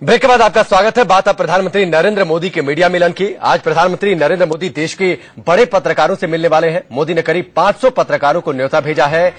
Break के बाद आपका स्वागत है। बात अब प्रधानमंत्री नरेंद्र मोदी के मीडिया मिलन की। आज प्रधानमंत्री नरेंद्र मोदी देश के बड़े पत्रकारों से मिलने वाले हैं। मोदी ने करीब 500 पत्रकारों को न्योता भेजा है।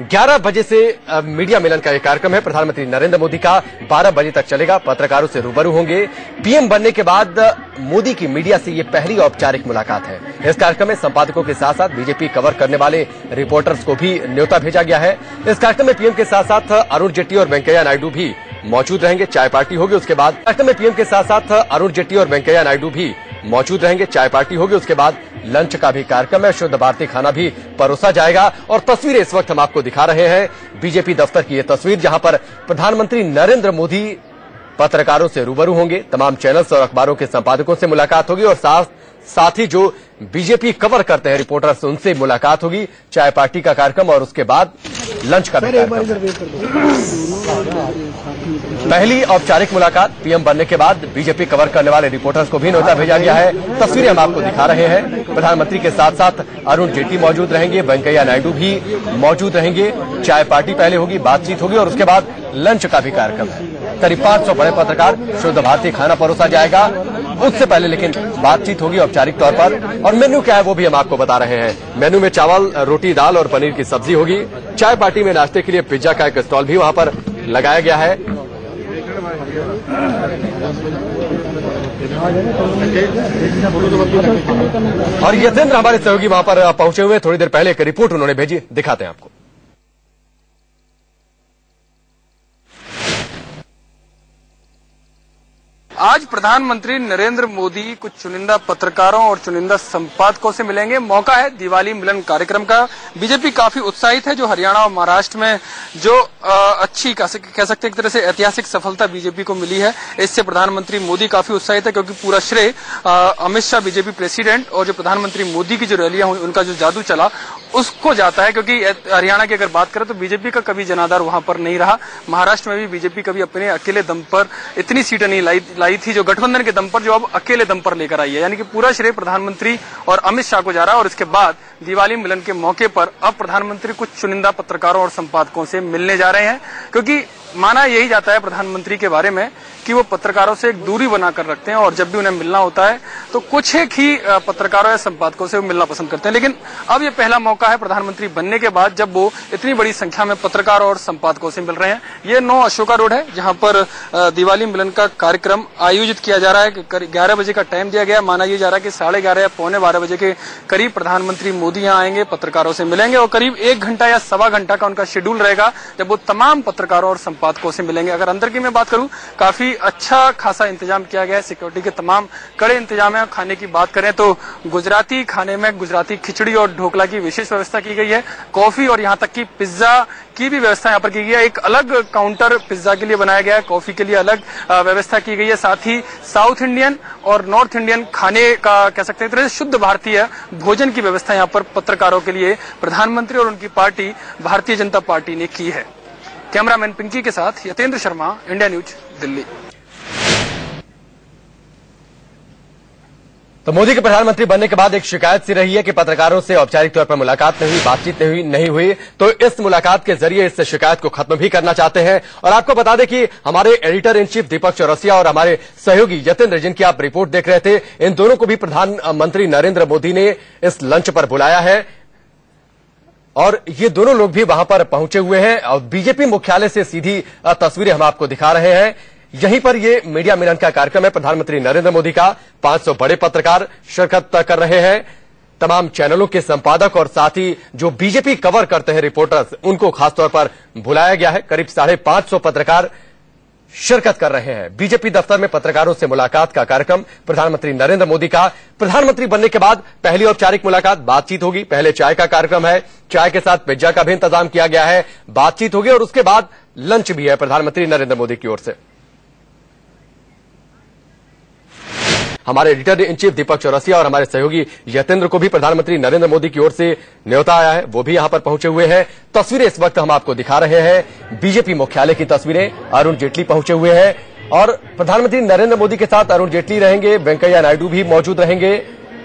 11 बजे से मीडिया मिलन का यह कार्यक्रम है। प्रधानमंत्री नरेंद्र मोदी का 12 बजे तक चलेगा। पत्रकारों से रूबरू होंगे। पीएम बनने के बाद मोदी की मीडिया से यह पहली औपचारिक मुलाकात है। इस कार्यक्रम में संपादकों के साथ साथ बीजेपी कवर करने वाले रिपोर्टर्स को भी न्योता भेजा गया है। इस कार्यक्रम में पीएम के साथ साथ अरुण जेटली और वेंकैया नायडू भी मौजूद रहेंगे। चाय पार्टी होगी। उसके बाद कार्यक्रम में पीएम के साथ साथ अरुण जेटली और वेंकैया नायडू भी मौजूद रहेंगे। चाय पार्टी होगी। उसके बाद लंच का भी कार्यक्रम है। शुद्ध भारतीय खाना भी परोसा जाएगा। और तस्वीरें इस वक्त हम आपको दिखा रहे हैं बीजेपी दफ्तर की। यह तस्वीर जहां पर प्रधानमंत्री नरेंद्र मोदी पत्रकारों से रूबरू होंगे। तमाम चैनल्स और अखबारों के संपादकों से मुलाकात होगी और साथ ही जो बीजेपी कवर करते हैं रिपोर्टर्स उनसे मुलाकात होगी। चाय पार्टी का कार्यक्रम और उसके बाद लंच का भी कार्यक्रम। पहली औपचारिक मुलाकात। पीएम बनने के बाद बीजेपी कवर करने वाले रिपोर्टर्स को भी न्योता भेजा गया है। तस्वीरें हम आपको दिखा रहे हैं। प्रधानमंत्री के साथ साथ अरुण जेटली मौजूद रहेंगे। वेंकैया नायडू भी मौजूद रहेंगे। चाय पार्टी पहले होगी, बातचीत होगी और उसके बाद लंच का भी कार्यक्रम है। करीब 500 बड़े पत्रकार, शुद्ध भारतीय खाना परोसा जाएगा। उससे पहले लेकिन बातचीत होगी औपचारिक तौर पर। और मेन्यू क्या है वो भी हम आपको बता रहे हैं। मेन्यू में चावल, रोटी, दाल और पनीर की सब्जी होगी। चाय पार्टी में नाश्ते के लिए पिज्जा का एक स्टॉल भी वहां पर लगाया गया है। और यतेंद्र हमारे सहयोगी वहां पर पहुंचे हुए। थोड़ी देर पहले एक रिपोर्ट उन्होंने भेजी, दिखाते हैं आपको। आज प्रधानमंत्री नरेंद्र मोदी कुछ चुनिंदा पत्रकारों और चुनिंदा संपादकों से मिलेंगे। मौका है दिवाली मिलन कार्यक्रम का। बीजेपी काफी उत्साहित है। जो हरियाणा और महाराष्ट्र में जो अच्छी कह सकते हैं एक तरह से ऐतिहासिक सफलता बीजेपी को मिली है, इससे प्रधानमंत्री मोदी काफी उत्साहित है, क्योंकि पूरा श्रेय अमित शाह बीजेपी प्रेसिडेंट और जो प्रधानमंत्री मोदी की जो रैलियां हुई उनका जो जादू चला उसको जाता है। क्योंकि हरियाणा की अगर बात करें तो बीजेपी का कभी जनाधार वहां पर नहीं रहा। महाराष्ट्र में भी बीजेपी कभी अपने अकेले दम पर इतनी सीटें नहीं लाई थी जो गठबंधन के दम पर, जो अब अकेले दम पर लेकर आई है। यानी कि पूरा श्रेय प्रधानमंत्री और अमित शाह को जा रहा है। और इसके बाद दिवाली मिलन के मौके पर अब प्रधानमंत्री कुछ चुनिंदा पत्रकारों और संपादकों से मिलने जा रहे हैं, क्योंकि माना यही जाता है प्रधानमंत्री के बारे में कि वो पत्रकारों से एक दूरी बनाकर रखते हैं और जब भी उन्हें मिलना होता है तो कुछ एक ही पत्रकारों या संपादकों से वो मिलना पसंद करते हैं। लेकिन अब ये पहला मौका है प्रधानमंत्री बनने के बाद जब वो इतनी बड़ी संख्या में पत्रकारों और संपादकों से मिल रहे हैं। ये 9 अशोका रोड है जहां पर दिवाली मिलन का कार्यक्रम आयोजित किया जा रहा है। 11 बजे का टाइम दिया गया। माना यह जा रहा है कि 11:30 या 11:45 बजे के करीब प्रधानमंत्री मोदी यहाँ आएंगे, पत्रकारों से मिलेंगे और करीब 1 घंटा या सवा घंटा का उनका शेड्यूल रहेगा जब वो तमाम पत्रकारों और संपादकों से मिलेंगे। अगर अंदर की मैं बात करूं, काफी अच्छा खासा इंतजाम किया गया है। सिक्योरिटी के तमाम कड़े इंतजाम है। खाने की बात करें तो गुजराती खाने में गुजराती खिचड़ी और ढोकला की विशेष व्यवस्था की गई है। कॉफी और यहाँ तक कि पिज्जा की भी व्यवस्था यहाँ पर की गई है। एक अलग काउंटर पिज्जा के लिए बनाया गया है, कॉफी के लिए अलग व्यवस्था की गई है। साथ ही साउथ इंडियन और नॉर्थ इंडियन खाने का कह सकते हैं तरह से शुद्ध भारतीय भोजन की व्यवस्था यहाँ पर पत्रकारों के लिए प्रधानमंत्री और उनकी पार्टी भारतीय जनता पार्टी ने की है। कैमरामैन पिंकी के साथ यतेंद्र शर्मा, इंडिया न्यूज, दिल्ली। तो मोदी के प्रधानमंत्री बनने के बाद एक शिकायत सी रही है कि पत्रकारों से औपचारिक तौर पर मुलाकात नहीं हुई, बातचीत नहीं हुई। तो इस मुलाकात के जरिए इस शिकायत को खत्म भी करना चाहते हैं। और आपको बता दें कि हमारे एडिटर इन चीफ दीपक चौरसिया और हमारे सहयोगी यतेंद्र, जिनकी आप रिपोर्ट देख रहे थे, इन दोनों को भी प्रधानमंत्री नरेंद्र मोदी ने इस लंच पर बुलाया है और ये दोनों लोग भी वहां पर पहुंचे हुए हैं। और बीजेपी मुख्यालय से सीधी तस्वीरें हम आपको दिखा रहे हैं। यहीं पर ये मीडिया मिलन का कार्यक्रम है प्रधानमंत्री नरेंद्र मोदी का। 500 बड़े पत्रकार शिरकत कर रहे हैं। तमाम चैनलों के संपादक और साथ ही जो बीजेपी कवर करते हैं रिपोर्टर्स, उनको खासतौर पर बुलाया गया है। करीब 550 पत्रकार शिरकत कर रहे हैं। बीजेपी दफ्तर में पत्रकारों से मुलाकात का कार्यक्रम प्रधानमंत्री नरेंद्र मोदी का। प्रधानमंत्री बनने के बाद पहली औपचारिक मुलाकात, बातचीत होगी। पहले चाय का कार्यक्रम है, चाय के साथ पिज्जा का भी इंतजाम किया गया है। बातचीत होगी और उसके बाद लंच भी है प्रधानमंत्री नरेंद्र मोदी की ओर से। हमारे एडिटर इन चीफ दीपक चौरसिया और हमारे सहयोगी यतेंद्र को भी प्रधानमंत्री नरेंद्र मोदी की ओर से न्योता आया है, वो भी यहां पर पहुंचे हुए हैं। तस्वीरें इस वक्त हम आपको दिखा रहे हैं बीजेपी मुख्यालय की तस्वीरें। अरुण जेटली पहुंचे हुए हैं और प्रधानमंत्री नरेंद्र मोदी के साथ अरुण जेटली रहेंगे, वेंकैया नायडू भी मौजूद रहेंगे।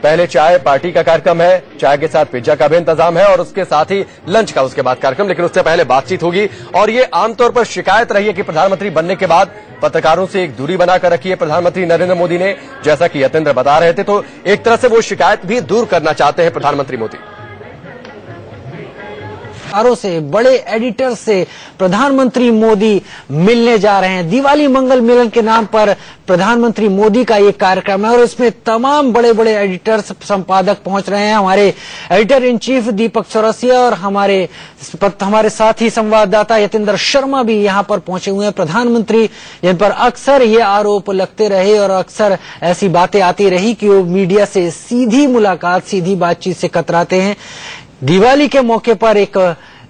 पहले चाय पार्टी का कार्यक्रम है, चाय के साथ पिज्जा का भी इंतजाम है और उसके साथ ही लंच का उसके बाद कार्यक्रम, लेकिन उससे पहले बातचीत होगी। और ये आमतौर पर शिकायत रही है कि प्रधानमंत्री बनने के बाद पत्रकारों से एक दूरी बनाकर रखी है प्रधानमंत्री नरेंद्र मोदी ने, जैसा कि यतेंद्र बता रहे थे। तो एक तरह से वो शिकायत भी दूर करना चाहते हैं प्रधानमंत्री मोदी। से बड़े एडिटर से प्रधानमंत्री मोदी मिलने जा रहे हैं। दिवाली मंगल मिलन के नाम पर प्रधानमंत्री मोदी का ये कार्यक्रम है और इसमें तमाम बड़े बड़े एडिटर्स, संपादक पहुंच रहे हैं। हमारे एडिटर इन चीफ दीपक चौरसिया और हमारे साथी संवाददाता यतेंद्र शर्मा भी यहां पर पहुंचे हुए हैं। प्रधानमंत्री जिन पर अक्सर ये आरोप लगते रहे और अक्सर ऐसी बातें आती रही कि वो मीडिया से सीधी मुलाकात, सीधी बातचीत से कतराते हैं। दिवाली के मौके पर एक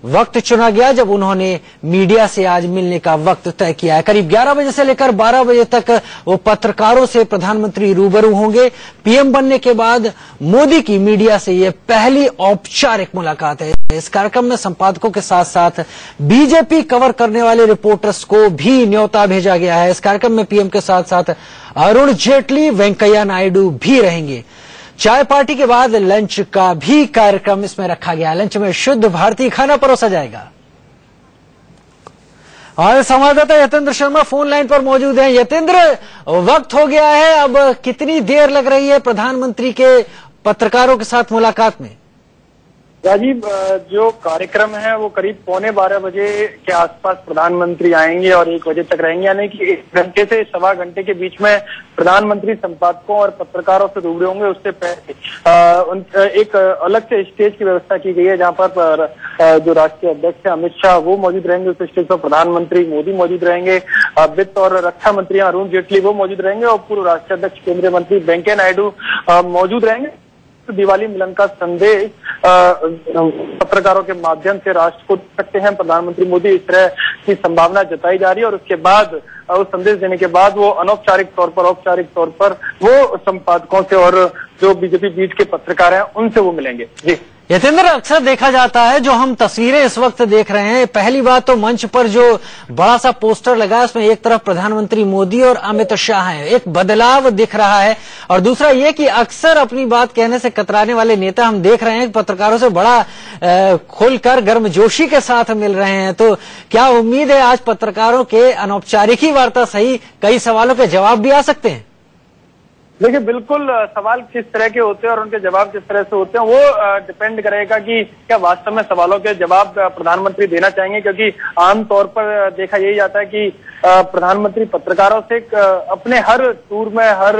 वक्त चुना गया जब उन्होंने मीडिया से आज मिलने का वक्त तय किया है। करीब 11 बजे से लेकर 12 बजे तक वो पत्रकारों से प्रधानमंत्री रूबरू होंगे। पीएम बनने के बाद मोदी की मीडिया से ये पहली औपचारिक मुलाकात है। इस कार्यक्रम में संपादकों के साथ साथ बीजेपी कवर करने वाले रिपोर्टर्स को भी न्योता भेजा गया है। इस कार्यक्रम में पीएम के साथ साथ अरुण जेटली, वेंकैया नायडू भी रहेंगे। चाय पार्टी के बाद लंच का भी कार्यक्रम इसमें रखा गया। लंच में शुद्ध भारतीय खाना परोसा जाएगा। और संवाददाता यतेंद्र शर्मा फोन लाइन पर मौजूद हैं। यतेंद्र, वक्त हो गया है, अब कितनी देर लग रही है प्रधानमंत्री के पत्रकारों के साथ मुलाकात में? राजीव, जो कार्यक्रम है वो करीब 11:15 के आसपास प्रधानमंत्री आएंगे और 1 बजे तक रहेंगे, यानी कि 1 घंटे से 1.25 घंटे के बीच में प्रधानमंत्री संपादकों और पत्रकारों से रूबरू होंगे। उससे पहले एक अलग से स्टेज की व्यवस्था की गई है जहां पर जो राष्ट्रीय अध्यक्ष अमित शाह वो मौजूद रहेंगे। उस स्टेज पर प्रधानमंत्री मोदी मौजूद रहेंगे, वित्त और रक्षा मंत्री अरुण जेटली वो मौजूद रहेंगे और पूर्व राष्ट्रीय अध्यक्ष केंद्रीय मंत्री वेंकैया नायडू मौजूद रहेंगे। दिवाली मिलन का संदेश पत्रकारों के माध्यम से राष्ट्र को दे सकते हैं प्रधानमंत्री मोदी, इस तरह की संभावना जताई जा रही है। और उसके बाद उस संदेश देने के बाद वो अनौपचारिक तौर पर वो संपादकों से और जो बीजेपी बीट के पत्रकार हैं उनसे वो मिलेंगे। जी यतेंद्र, अक्सर देखा जाता है, जो हम तस्वीरें इस वक्त देख रहे हैं, पहली बात तो मंच पर जो बड़ा सा पोस्टर लगा है उसमें एक तरफ प्रधानमंत्री मोदी और अमित शाह हैं, एक बदलाव दिख रहा है। और दूसरा ये कि अक्सर अपनी बात कहने से कतराने वाले नेता हम देख रहे हैं पत्रकारों से बड़ा खुलकर गर्मजोशी के साथ मिल रहे हैं। तो क्या उम्मीद है आज पत्रकारों के अनौपचारिक ही वार्ता सही, कई सवालों के जवाब भी आ सकते हैं? देखिए, बिल्कुल सवाल किस तरह के होते हैं और उनके जवाब किस तरह से होते हैं वो डिपेंड करेगा कि क्या वास्तव में सवालों के जवाब प्रधानमंत्री देना चाहेंगे, क्योंकि आमतौर पर देखा यही जाता है कि प्रधानमंत्री पत्रकारों से अपने हर टूर में, हर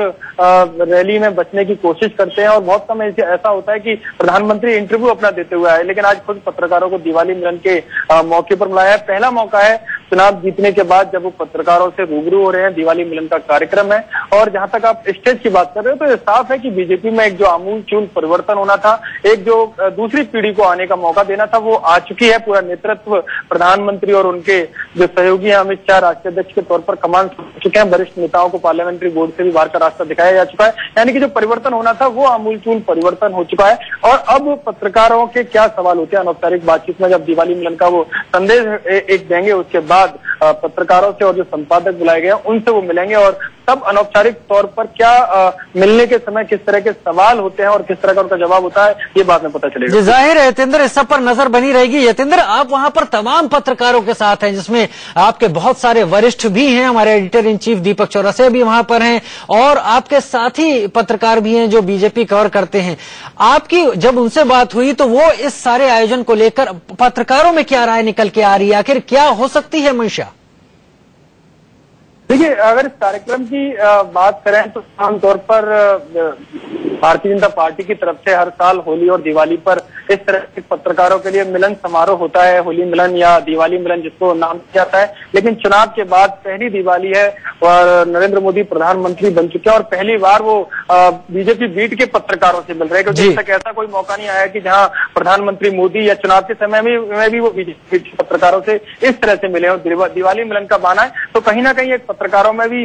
रैली में बचने की कोशिश करते हैं और बहुत कम ऐसा होता है कि प्रधानमंत्री इंटरव्यू अपना देते हुए आए। लेकिन आज खुद पत्रकारों को दिवाली मिलन के मौके पर बुलाया है। पहला मौका है चुनाव जीतने के बाद जब वो पत्रकारों से रूबरू हो रहे हैं। दिवाली मिलन का कार्यक्रम है और जहां तक आप स्टेज की बात कर रहे हो तो ये साफ है कि बीजेपी में एक जो आमूलचूल परिवर्तन होना था, एक जो दूसरी पीढ़ी को आने का मौका देना था, वो आ चुकी है। पूरा नेतृत्व प्रधानमंत्री और उनके जो सहयोगी हैं अमित शाह राष्ट्रीय अध्यक्ष के तौर पर कमान चुके हैं। वरिष्ठ नेताओं को पार्लियामेंट्री बोर्ड से भी बाहर का रास्ता दिखाया जा चुका है, यानी कि जो परिवर्तन होना था वो आमूलचूल परिवर्तन हो चुका है। और अब पत्रकारों के क्या सवाल होते हैं अनौपचारिक बातचीत में, जब दिवाली मिलन का वो संदेश एक देंगे, उसके बाद पत्रकारों से और जो संपादक बुलाए गए हैं उनसे वो मिलेंगे और तब अनौपचारिक तौर पर क्या मिलने के समय किस तरह के सवाल होते हैं और किस तरह का उनका जवाब होता है ये बात में पता चलेगा। जाहिर है यतेंद्र, इस सब पर नजर बनी रहेगी। यतेंद्र, आप वहां पर तमाम पत्रकारों के साथ हैं, जिसमें आपके बहुत सारे वरिष्ठ भी हैं, हमारे एडिटर इन चीफ दीपक चौरसिया भी वहां पर हैं और आपके साथी पत्रकार भी हैं जो बीजेपी कवर करते हैं। आपकी जब उनसे बात हुई तो वो इस सारे आयोजन को लेकर पत्रकारों में क्या राय निकल के आ रही है, आखिर क्या हो सकती है मंशा? देखिए, अगर इस कार्यक्रम की बात करें तो आमतौर पर भारतीय जनता पार्टी की तरफ से हर साल होली और दिवाली पर इस तरह के पत्रकारों के लिए मिलन समारोह होता है, होली मिलन या दिवाली मिलन जिसको नाम दिया जाता है। लेकिन चुनाव के बाद पहली दिवाली है और नरेंद्र मोदी प्रधानमंत्री बन चुके हैं और पहली बार वो बीजेपी बीट के पत्रकारों से मिल रहे हैं, क्योंकि अब तक ऐसा कोई मौका नहीं आया कि जहां प्रधानमंत्री मोदी या चुनाव के समय में भी वो बीजेपी पत्रकारों से इस तरह से मिले हो। दिवाली मिलन का बहाना है तो कहीं ना कहीं एक पत्रकारों में भी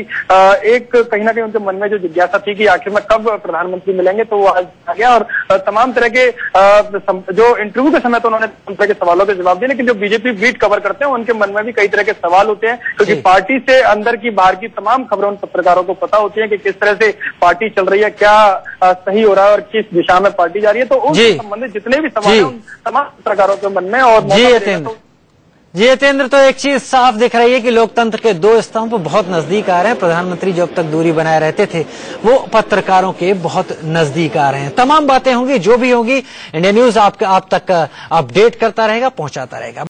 एक कहीं ना कहीं उनके मन में जो जिज्ञासा थी कि आखिर में कब प्रधानमंत्री मिले मिलेंगे, तो वो आज आ गया और तमाम तरह के जो इंटरव्यू के समय तो उन्होंने तमाम तरह के सवालों के जवाब दिए, लेकिन जो बीजेपी बीट कवर करते हैं उनके मन में भी कई तरह के सवाल होते हैं, क्योंकि पार्टी से अंदर की बाहर की तमाम खबरें उन पत्रकारों को पता होती है कि किस तरह से पार्टी चल रही है, क्या सही हो रहा है और किस दिशा में पार्टी जा रही है। तो उससे संबंधित जितने भी सवाल हैं उन तमाम पत्रकारों के मन में और जी यतेंद्र, तो एक चीज साफ दिख रही है कि लोकतंत्र के दो स्तंभ बहुत नजदीक आ रहे हैं। प्रधानमंत्री जो अब तक दूरी बनाए रहते थे वो पत्रकारों के बहुत नजदीक आ रहे हैं। तमाम बातें होंगी, जो भी होंगी इंडिया न्यूज आप तक अपडेट करता रहेगा, पहुंचाता रहेगा।